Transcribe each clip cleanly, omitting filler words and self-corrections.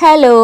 Hello.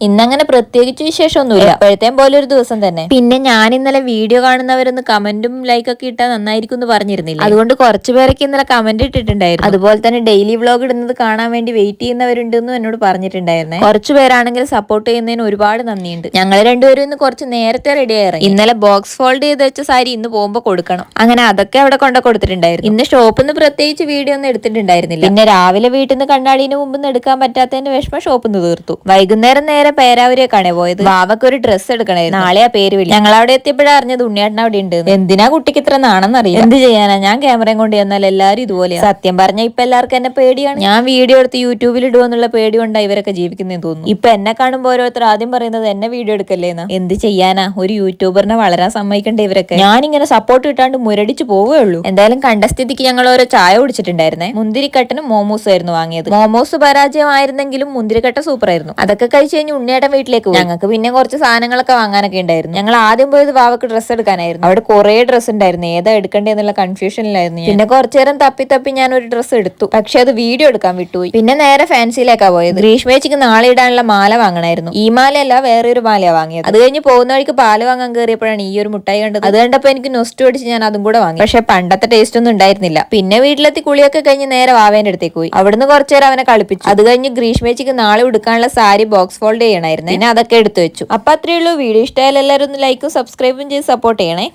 ഇന്നങ്ങനെ പ്രത്യേകിച്ച് വിശേഷമൊന്നുമില്ല, എപ്പോഴത്തെയും പോലെ ഒരു ദിവസം തന്നെ. പിന്നെ ഞാൻ ഇന്നലെ വീഡിയോ കാണുന്നവരൊന്ന് കമന്റും ലൈക്കൊക്കെ ഇട്ടാൽ നന്നായിരിക്കും എന്ന് പറഞ്ഞിരുന്നില്ല. അതുകൊണ്ട് കുറച്ചു പേരൊക്കെ ഇന്നലെ കമന്റ് ഇട്ടിട്ടുണ്ടായിരുന്നു. അതുപോലെ തന്നെ ഡെയിലി വ്ലോഗ് ഇടുന്നത് കാണാൻ വേണ്ടി വെയിറ്റ് ചെയ്യുന്നവരുണ്ടെന്നും എന്നോട് പറഞ്ഞിട്ടുണ്ടായിരുന്നേ. കുറച്ചു പേരാണെങ്കിൽ സപ്പോർട്ട് ചെയ്യുന്നതിന് ഒരുപാട് നന്ദിയുണ്ട്. ഞങ്ങൾ രണ്ടുപേരും ഇന്ന് കുറച്ച് നേരത്തെ റെഡി ആയി. ഇന്നലെ ബോക്സ് ഫോൾഡ് ചെയ്ത് വെച്ച സാരി ഇന്ന് പോകുമ്പോൾ കൊടുക്കണം. അങ്ങനെ അതൊക്കെ അവിടെ കൊണ്ട കൊടുത്തിട്ടുണ്ടായിരുന്നു. ഇന്ന് ഷോപ്പിൽ നിന്ന് പ്രത്യേകിച്ച് വീഡിയോ ഒന്നും എടുത്തിട്ടുണ്ടായിരുന്നില്ല. പിന്നെ രാവിലെ വീട്ടിൽ നിന്ന് കണ്ണാടിന് മുമ്പ് എടുക്കാൻ പറ്റാത്തതിന്റെ വിഷമം ഷോപ്പിൽ നിന്ന് തീർത്തു. വൈകുന്നേരം നേരെ പേരാവൂരേക്കാണേ പോയത്. വാവക്ക് ഒരു ഡ്രസ്സ് എടുക്കണായിരുന്നു. നാളെ ആ പേര് വിളി. ഞങ്ങൾ അവിടെ എത്തിയപ്പോഴാ അറിഞ്ഞത് ഉണ്ണിയേട്ടൻ അവിടെ ഉണ്ട്. എന്തിനാ കുട്ടിക്ക് ഇത്ര നാണെന്നറിയാം. എന്ത് ചെയ്യാനാ, ഞാൻ ക്യാമറയും കൊണ്ട് ചെന്നാൽ എല്ലാരും ഇതുപോലെ. സത്യം പറഞ്ഞ ഇപ്പൊ എല്ലാവർക്കും എന്നെ പേടിയാണ്. ഞാൻ വീഡിയോ എടുത്ത് യൂട്യൂബിൽ ഇടുവെന്നുള്ള പേടി കൊണ്ടാ ഇവരൊക്കെ ജീവിക്കുന്നതെന്ന് തോന്നുന്നു. ഇപ്പൊ എന്നെ കാണുമ്പോൾ ഓരോരുത്തർ ആദ്യം പറയുന്നത് എന്നെ വീഡിയോ എടുക്കല്ലേന്ന്. എന്ത് ചെയ്യാനാ, ഒരു യൂട്യൂബറിനെ വളരാൻ സമ്മതിക്കണ്ടേ ഇവരൊക്കെ. ഞാനിങ്ങനെ സപ്പോർട്ട് കിട്ടാണ്ട് മുരടിച്ചു പോവേ ഉള്ളൂ. എന്തായാലും കണ്ട സ്ഥിതിക്ക് ഞങ്ങൾ ഓരോ ചായ കുടിച്ചിട്ടുണ്ടായിരുന്നേ. മുന്തിരിക്കട്ടനും മോമോസും ആയിരുന്നു വാങ്ങിയത്. മോമോസ് പരാജയമായിരുന്നെങ്കിലും മുന്തിരിക്കട്ട സൂപ്പർ ആയിരുന്നു. അതൊക്കെ കഴിച്ച് കഴിഞ്ഞ് ഉണ്ണിയേട്ടൻ വീട്ടിലേക്ക് പോയി. ഞങ്ങൾക്ക് പിന്നെ കുറച്ച് സാധനങ്ങളൊക്കെ വാങ്ങാനൊക്കെ ഉണ്ടായിരുന്നു. ഞങ്ങൾ ആദ്യം പോയത് വാവക്ക് ഡ്രസ്സ് എടുക്കാനായിരുന്നു. അവിടെ കുറെ ഡ്രസ്സ് ഉണ്ടായിരുന്നു, ഏതാ എടുക്കേണ്ടതെന്നുള്ള കൺഫ്യൂഷനിലായിരുന്നു. പിന്നെ കുറച്ചു നേരം തപ്പി ഞാൻ ഒരു ഡ്രസ്സ് എടുത്തു. പക്ഷെ അത് വീഡിയോ എടുക്കാൻ വിട്ടുപോയി. പിന്നെ നേരെ ഫാൻസിയിലേക്കാ പോയത്. ഗ്രീഷ്മേച്ചിക്ക് നാളെ ഇടാനുള്ള മാല വാങ്ങണമായിരുന്നു. ഈ മാലയല്ല, വേറെ ഒരു മാലയാ വാങ്ങിയത്. അത് കഴിഞ്ഞ് പോകുന്ന വഴിക്ക് പാല് വാങ്ങാൻ കയറിയപ്പോഴാണ് ഈ ഒരു മുട്ടായി കണ്ടത്. അത് കണ്ടപ്പോൾ എനിക്ക് നൊസ്റ്റു അടിച്ച് ഞാൻ അതും കൂടെ വാങ്ങി. പക്ഷെ പണ്ടത്തെ ടേസ്റ്റ് ഒന്നും ഉണ്ടായിരുന്നില്ല. പിന്നെ വീട്ടിലെത്തി കുളിയൊക്കെ കഴിഞ്ഞ് നേരെ വാവേന്റെ അടുത്തേക്ക് പോയി. അവിടുന്ന് കുറച്ചു നേരം അവനെ കളിപ്പിച്ചു. അത് കഴിഞ്ഞ് ഗ്രീഷ്മേച്ചിക്ക് നാളെ ഉടുക്കാനുള്ള സാരി ബോക്സ് ഫോൾഡ് ചെയ്യണമായിരുന്നു. പിന്നെ അതൊക്കെ എടുത്തു വെച്ചു. അപ്പൊ അത്രയേ ഉള്ളൂ. വീഡിയോ ഇഷ്ടമായാലും എല്ലാവരും ഒന്ന് ലൈക്കും സബ്സ്ക്രൈബും ചെയ്ത് സപ്പോർട്ട് ചെയ്യണേ.